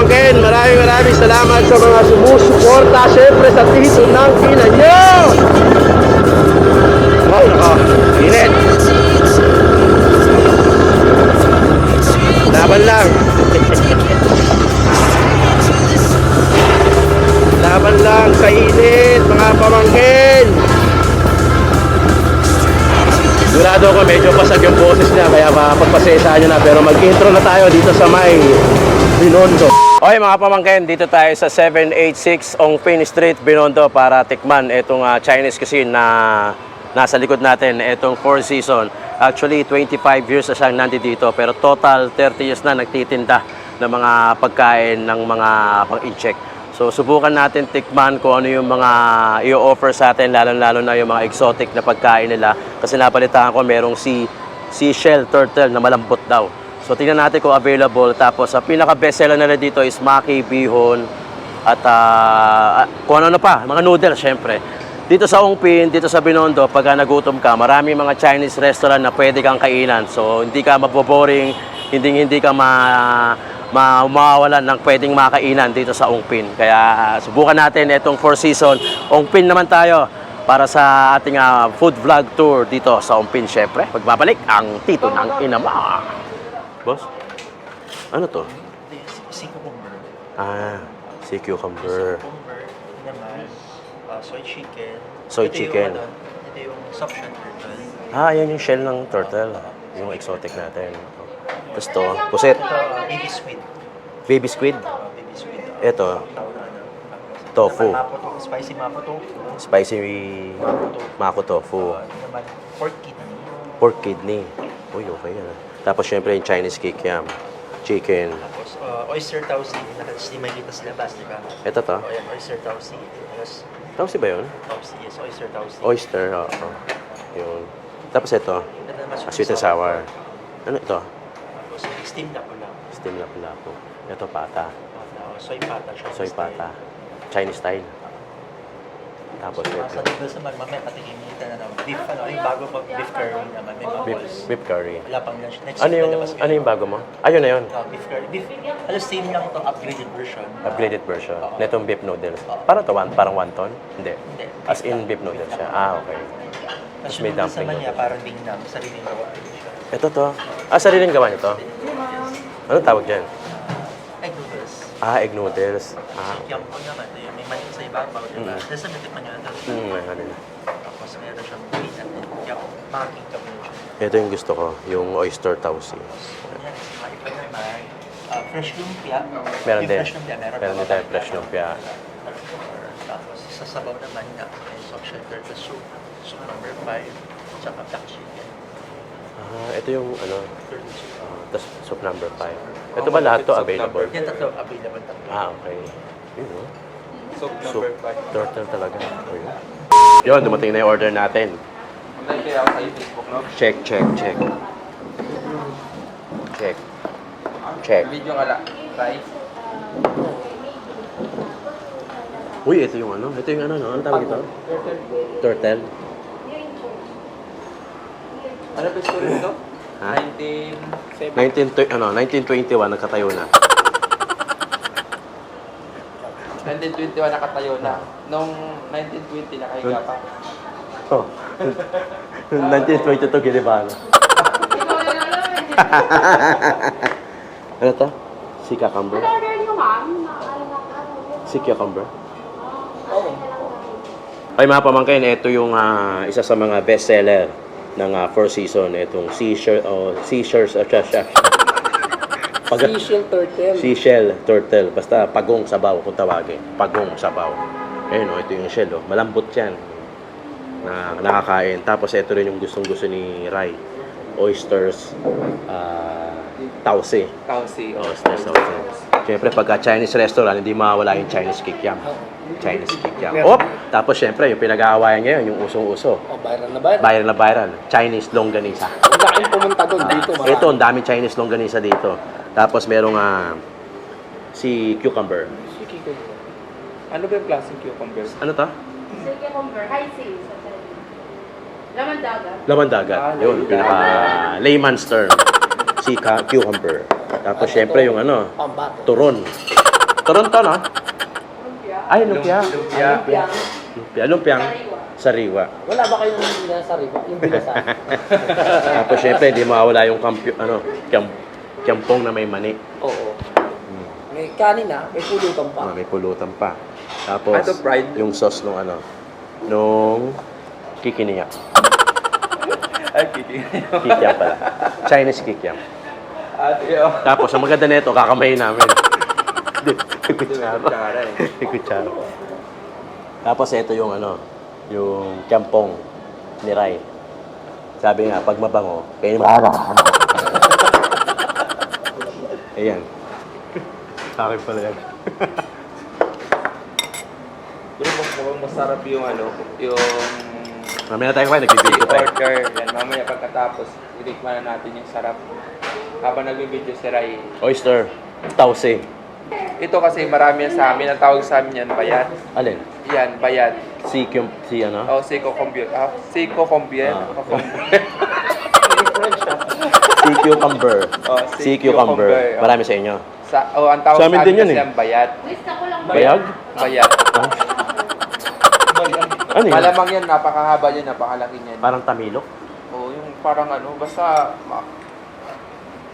pamangkin, maraming salamat sa mga sumusuporta syempre sa tito ng ina nyo. Ay, nako, init. Laban lang. Laban lang sa init, mga pamangkin. Sigurado ko medyo pasag yung boses niya, kaya mapagpasensyahan nyo na. Pero mag-intro na tayo dito sa may Binondo. Okay mga pamangkin, dito tayo sa 786 Ongpin Street, Binondo para tikman itong Chinese cuisine na nasa likod natin. Itong Four Seasons. Actually, 25 years na siyang nandito, pero total 30 years na nagtitinda ng mga pagkain ng mga pang-incheck. So, subukan natin tikman kung ano yung mga i-offer sa atin, lalo-lalo na yung mga exotic na pagkain nila. Kasi napalitaan ko merong seashell turtle na malambot daw. So, tingnan natin kung available. Tapos, pinaka-bestseller nila dito is maki, bihon, at kung ano pa, mga noodles, syempre. Dito sa Ongpin, dito sa Binondo, pag nagutom ka, maraming mga Chinese restaurant na pwede kang kainan. So, hindi ka maboboring, hindi ka mawawalan ng pwedeng makainan dito sa Ongpin. Kaya subukan natin itong Four Seasons. Ongpin naman tayo para sa ating food vlog tour dito sa Ongpin. Syempre, magbabalik ang tito ng inama. Boss, ano to? Sea cucumber. Sea cucumber. Naman, soy chicken. Soy ito chicken. Ito yung soft shell turtle. Yan yung shell ng turtle. Yung exotic natin. Tapos to, pusit. Ito, baby squid. Baby squid. Baby squid. Ito, tofu. Spicy mapo tofu. Spicy mako tofu. Naman, pork kidney. Pork kidney. Uy, okay yan. Tapos syempre yung Chinese kikiam. Chicken. Tapos, oyster tausi. Hindi makikita sa labas, di ba? Ito to. O yan, oyster tausi. Tapos, Tausi ba yun? tausi, yes, oyster tausi. Oyster, oo. Yun. Tapos ito, Ito naman, sweet and sour. Ano ito? Tapos, steam na po lang. Steam lapu-lapu. Ito pata. Soy pata. Soy pata. Chinese style. Tapos Sa ito. noodles naman, mamaya patikin kita na ng beef, yung bago pag beef curry naman, may bubbles. Beef curry. Wala pang lunch. Next Ano week yung, lalabas ano yung bago mo? Ayun na yun. beef curry. Beef, halos same lang itong upgraded version. Upgraded version. Netong beef noodles. Parang to, parang wonton? Hindi. Hindi. As in beef noodles siya. Okay. Tapos may yung noodles dumpling naman niya, noodles. parang dingnam, sariling gawa siya. Ito to. Sariling gawa nito. Anong tawag dyan? Egg noodles. Egg noodles. Okay. Yum po naman, yung may mani sa ibabaw, diba? Tapos natikman niyo na ito. Ano na. Tapos meron siyang green at yum, makikita mo siya. Ito yung gusto ko. Yung oyster tausi. Yan, sa iba naman, fresh lumpia. Meron Yung din. fresh lumpia, Meron din tayo fresh lumpia. Tapos sa sabaw naman na may soft shell turtle soup, soup number 5, tsaka black chicken. Ito yung ano. Turtle soup. Tapos soup number 5. Ito ba lahat to available? Yan tatlo, available tatlo. Okay. Yun o. Soup Soup. number 5. Turtle talaga. Yun, dumating na yung order natin. Online kaya kayo Facebook, no? Check. Video nga lang. Try. Uy, ito yung ano. Ito yung ano, no? Ano tawag ito? Turtle. Ano ba story nito? 1921, nagkatayo na. 1921 nakatayo na. Nung 1920 nakahiga pa. Oh. 1922, giniba na. Ano to? Si cucumber? Si cucumber? Ay mga pamangkin, ito yung isa sa mga bestseller ng Four Seasons. Itong seashell turtle. Seashell turtle. Basta pagong sabaw kung tawagin. Pagong sabaw. Ayun o, ito yung shell o. Malambot yan. Na nakakain. Tapos ito rin yung gustong-gusto ni Rai. Oysters. Tausi. Oysters tausi. Siyempre, pagka Chinese restaurant, hindi mawala yung Chinese kikiam. Tapos siyempre, yung pinag-aawayan ngayon, yung usong-uso. Viral na viral. Chinese longganisa. Ang laking pumunta doon dito. Ito, ang daming Chinese longganisa dito. Tapos merong si cucumber. Ano ba yung klaseng cucumber? Ano to? Sea cucumber, high sea. Laman dagat. Laman dagat. Yun, pinaka layman's term. Si cucumber. Tapos syempre yung ano, Pambato. turon. Toronto, no? Lumpia. Ay, lumpia. Lumpia. Lumpia. Lumpiang sariwa. Wala ba kayong binasari ba? Yung bigasan? Tapos syempre, hindi mawawala yung kiyampong na may mani. Oo. May kanin na, may pulutan pa. May pulutan pa. Tapos, Ito, fried. yung sauce nung nung kikiniyak. Ay, kiking. Kikiam pala. Chinese kikiam. Ate, oh. Tapos, ang maganda nito, kakamayin namin. Kutsara. Kutsara eh. Kutsara. Tapos, ito yung yung kiampong ni Rai. Sabi nga, pag mabango, kayo Ayan. Sa akin pala yan. Pero mukhang masarap yung yung Mamaya na tayo kumain, nagbibigyo tayo. order. Yan, mamaya pagkatapos, itikman na natin yung sarap. Habang nagbibideo si Rai. Oyster, tausi. Ito kasi marami yan sa amin. Ang tawag sa amin yan, bayad. Alin? Yan, bayad. Si Oh, Seiko Combier. Seiko Combier. Ah. French Si cucumber. Oh, Si cucumber. oh. Marami sa inyo. Ang tawag Sa sa amin amin din yun kasi eh. yan, bayad. Gusto ko lang Bayag? Bayad. Ano yun? Malamang yan, napakahaba yan, napakalaki yan. Parang tamilok. Oh, yung parang basta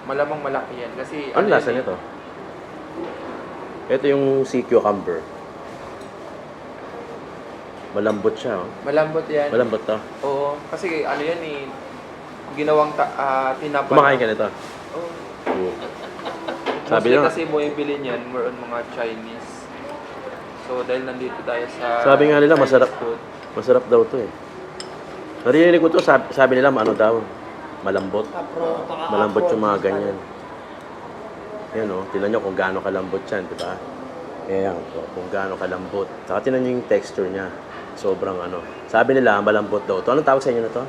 malamang malaki yan. Kasi Ano lasa yan eh. nito? Ito yung si cucumber. Malambot siya, oh. Malambot yan. Malambot to. Oo, kasi yan eh, ginawang tinapa. Kumakain ka nito. Oo. Oo. Mostly Sabi nyo, kasi mo yung bilhin yan, more on mga Chinese. So, dahil nandito tayo sa Sabi nga nila, Chinese masarap. food, Masarap daw to eh. Narinig ko to, sabi nila, daw, malambot. Malambot yung mga ganyan. Yan o, tinan nyo kung gaano kalambot yan, di ba? Ayan, kung gaano kalambot. Saka tinan nyo yung texture niya. Sobrang Sabi nila, malambot daw to. Anong tawag sa inyo na to?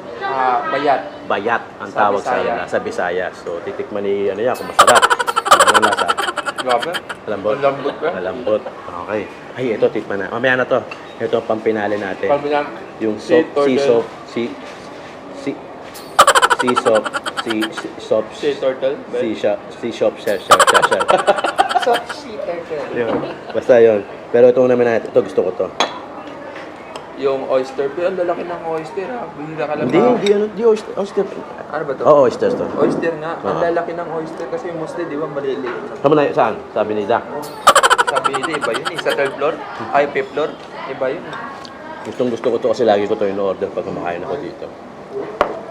bayat. Bayat ang Sa tawag sa Bisaya. nila, sa Bisaya. So, titikman ni, yan, kung masarap. Ano lasa? Grabe. Malambot? Ang lambot ba? Malambot. Okay. Ay, ito, tikman na. Mamaya na to. Ito, ang pampinali natin. Pag bilang, Yung Si turtle. sea turtle. shop, chef. Soft sea turtle. Yun. Basta yun. Pero ito naman natin. Ito, gusto ko to. Yung oyster. Pero ang lalaki ng oyster ha. Bihira ka lang. Hindi oyster. Ano ba to? Oo, oysters to. Oyster nga. Ang Oo. lalaki ng oyster kasi mostly di ba maliliit. Saan na, saan? Sabi ni Dak. Sabi nila, iba yun eh. Sa third floor, ay fifth floor, iba yun. Gusto ko to kasi lagi ko to in-order pag kumakain ako dito.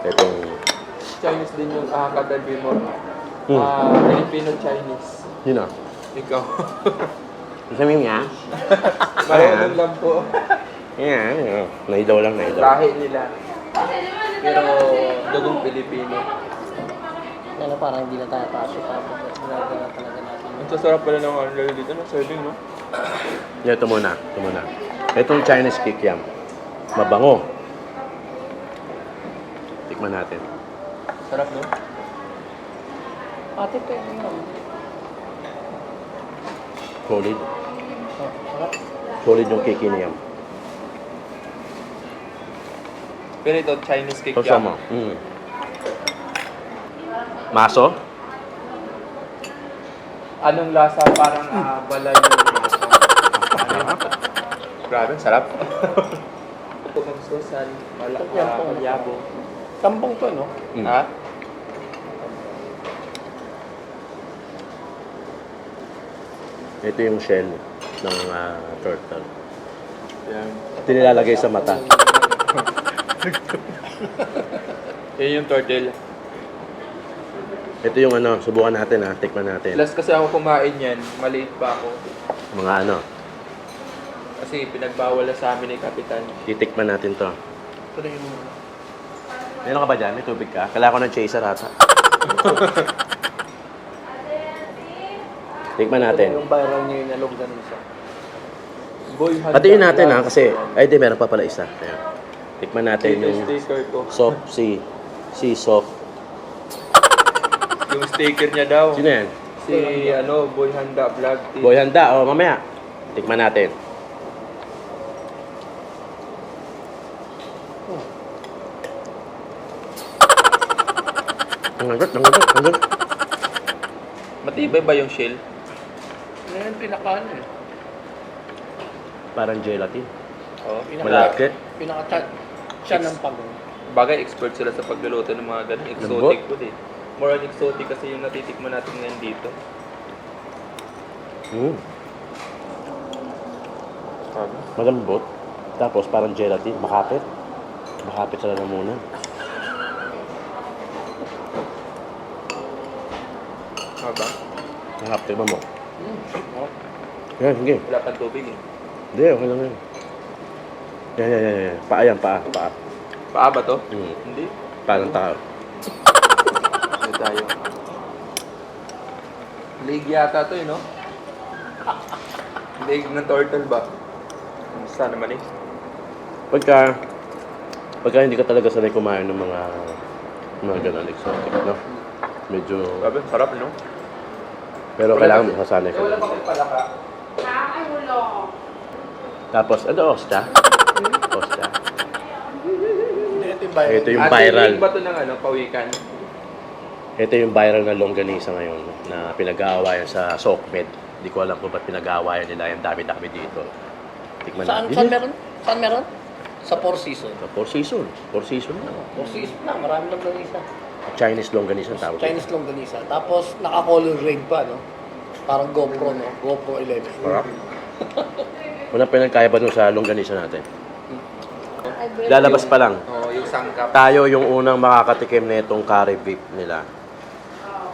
Itong, Chinese din yung katabi mo. Filipino-Chinese. yun na. Ikaw. Sabi niya? Marunong lang po. Yan. Naidaw lang. Lahi nila. Pero dugong Pilipino. Parang hindi na tayo pasok. Tapos ginagawa talaga natin. Ang sasarap pala ng dito ng serving, no? Ito muna. Itong Chinese kikiam. Mabango. Tikman natin. Sarap, no? Ate, pwede yun. Solid. Sarap. Solid yung kikiniyam. Pero ito, Chinese cake Sauce mo. Maso? Anong lasa? Parang balay yung lasa. Grabe, sarap. Pumang sosan, palyabo. Tambong to, no? Ha? Ito yung shell ng turtle. Yan. Ito nilalagay sa mata. Yan yung turtle. Ito yung subukan natin tikman natin. Last kasi ako kumain yan, maliit pa ako. Mga Kasi pinagbawal na sa amin ni Kapitan. titikman natin to. Ito na yung muna. Meron ka ba dyan? May tubig ka? Kailangan ko ng chaser ata. Tikman natin. Yung viral niyo yung nalog ganun siya. Boy, Patiin natin kasi, ay di, meron pa pala isa. Ayan. Tikman natin yung sticker ko. soft sea soft. Yung sticker niya daw. Sino yan? Si Boy Handa Vlog TV. Boy handa, mamaya. Tikman natin. Ang gagot. Matibay ba yung shell? Yan yung pinaka ano eh. Parang gelatin. Oh. Malaki. Pinaka siya ng pagong. Bagay, expert sila sa pagluluto ng mga ganun exotic food eh. More on exotic kasi yung natitikman natin ngayon dito. Malambot. Tapos parang gelatin. Makapit. Makapit sa lalamunan. Haba. Makapit ba mo? Yan, sige. Wala pang tubig eh. Hindi, okay lang yan. Yan. Paa yan, paa. Paa ba to? Hmm. Hindi. Paa ng tao. Hindi tayo. Leg yata to eh, no? Leg ng turtle ba? Basta naman eh. Pagka hindi ka talaga sanay kumain ng mga ganun exotic, no? Medyo... Sabi, sarap no? Pero kailangan mo sasanay ka. Wala pa kang palaka. Ay, wala. Tapos, ano, ostra? Ostra. Ito yung viral. Ito yung Ate, viral. leg ba to ng ano, pawikan? Ito yung viral na longganisa ngayon na pinag-aawayan sa Sokmed. Hindi ko alam kung ba't pinag-aawayan nila. Yung dami-dami dito. Tikman Saan meron? Saan meron? Sa Four Seasons. Four season. Four season na. Four Seasons na, marami lang ganisa. Chinese longganisa ang tawag. Chinese longganisa. Tapos naka-color red pa, no? Parang GoPro, no? GoPro 11. Sarap. Unang pinagkaya ba dun sa longganisa natin? Lalabas pa lang. Oo, yung sangkap. Tayo yung unang makakatikim na itong curry beef nila.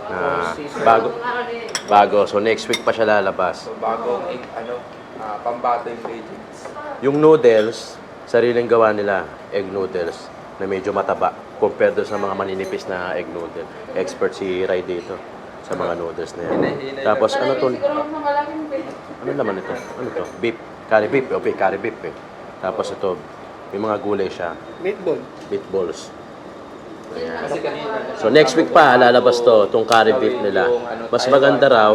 Na bago. So next week pa siya lalabas. So, bagong pambato ingredients. Yung noodles, sariling gawa nila, egg noodles, na medyo mataba compared doon sa mga maninipis na egg noodle. Expert si Ray dito sa mga noodles na yan. Tapos ano to? Siguro mas malaking pin. Ano naman ito? Ano to? Beef. Curry beef. Okay, curry beef eh. Tapos ito, may mga gulay siya. Meatball. Meatballs. Ayan. Kasi kanina. So next week pa lalabas to, itong curry beef nila. Mas maganda raw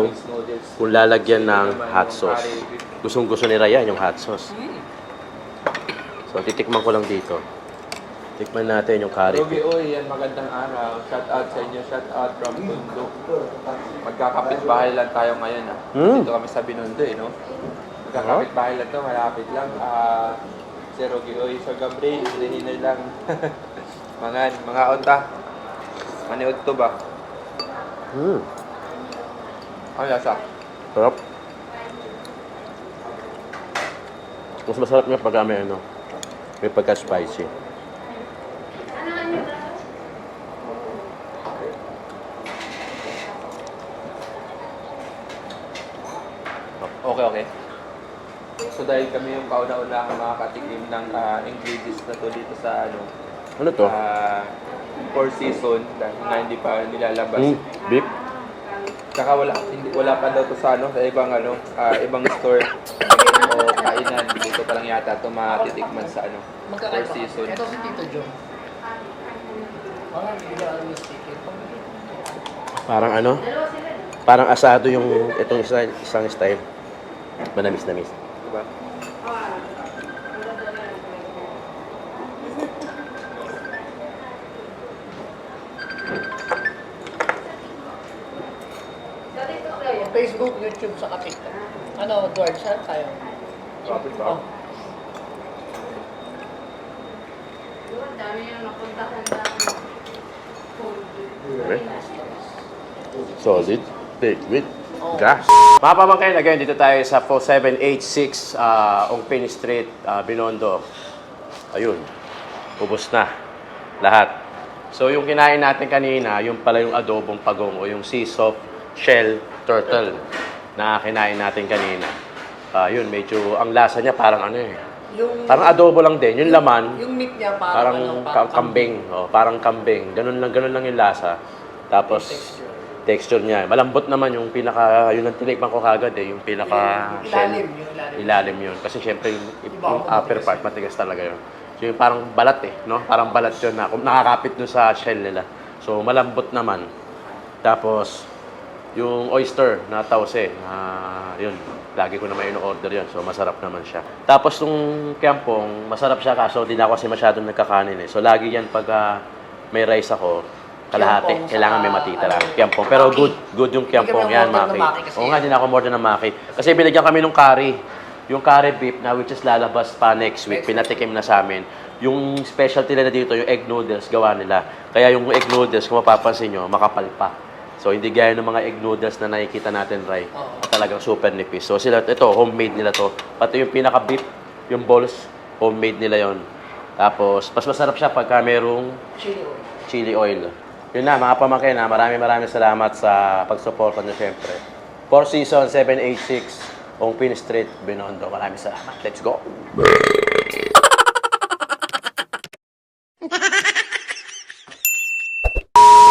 kung lalagyan ng hot sauce. Gustong-gusto ni Ryan yung hot sauce. So titikman ko lang dito. Tikman natin yung curry Ruby, beef. oy, yan magandang araw. Shout out sa inyo. Shout out from Bundok. Magkakapit-bahay lang tayo ngayon ah. Dito kami sa Binondo eh, no? Magkakapit-bahay lang to, malapit lang. Si Ruby, oy, so Gabriel, dinner lang. mga onta. Maniod to ba? Ano lasa? Sarap. Mas masarap nga pag may pagka-spicy. Okay. So dahil kami yung kauna-unahang makakatikim ng ingredients na to dito sa Ano to? Four Season dahil nga hindi pa nilalabas. Beef? Saka wala pa daw to sa sa ibang ibang store o kainan. Dito pa lang yata to matitikman sa Four Season. Ito si Tito John. Parang hindi ka alam yung sticker. Parang Parang asado yung itong isang style. Manamis-namis. Diba? Facebook, YouTube, sa TikTok. Ano, Edward, saan tayo? Kapit ba? Ang dami yung napuntahan na Solid. Big with gas. Mga pamangkin, again, dito tayo sa 4786 Ongpin Street, Binondo. Ayun. Ubos na. Lahat. So, yung kinain natin kanina, yung pala yung adobong pagong o yung sea soft shell turtle na kinain natin kanina. Yun, medyo, ang lasa niya parang parang adobo lang din. Yung laman, Yung meat niya parang kambing. Oh, parang kambing. Ganun lang yung lasa. Tapos, texture niya. Malambot naman yung yun ang tinikman ko kagad yung shell. Ilalim yun. Kasi syempre, yung upper part, matigas talaga yun. So, yung parang balat no? Parang balat yun na nakakapit dun sa shell nila. So, malambot naman. Tapos, yung oyster na tause, yun, lagi ko naman in-order yun. So, masarap naman siya. Tapos, yung kiampong, masarap siya kaso di na ako kasi masyadong nagkakanin So, lagi yan pag may rice ako, kalahati. Kiampong Kailangan sa, may matitira. ano, Kiampong. Pero Maki. good yung kiampong Hindi kami yan, umorder ng Maki. Maki kasi Oo nga, hindi na ako order ng Maki. Kasi binigyan kami nung curry. Yung curry beef na which is lalabas pa next week. Pinatikim na sa amin. Yung specialty nila dito, yung egg noodles, gawa nila. Kaya yung egg noodles, kung mapapansin nyo, makapal pa. So, hindi gaya ng mga egg noodles na nakikita natin, Ray. Talagang super nipis. So, sila, ito, homemade nila to. Pati yung pinaka-beef, yung balls, homemade nila yon. Tapos, mas masarap siya pagka merong chili oil. Yun na, mga pamangkin, maraming salamat sa pagsuporta nyo, syempre. Four Seasons 786, Ong Pin Street, Binondo. Maraming salamat. Let's go!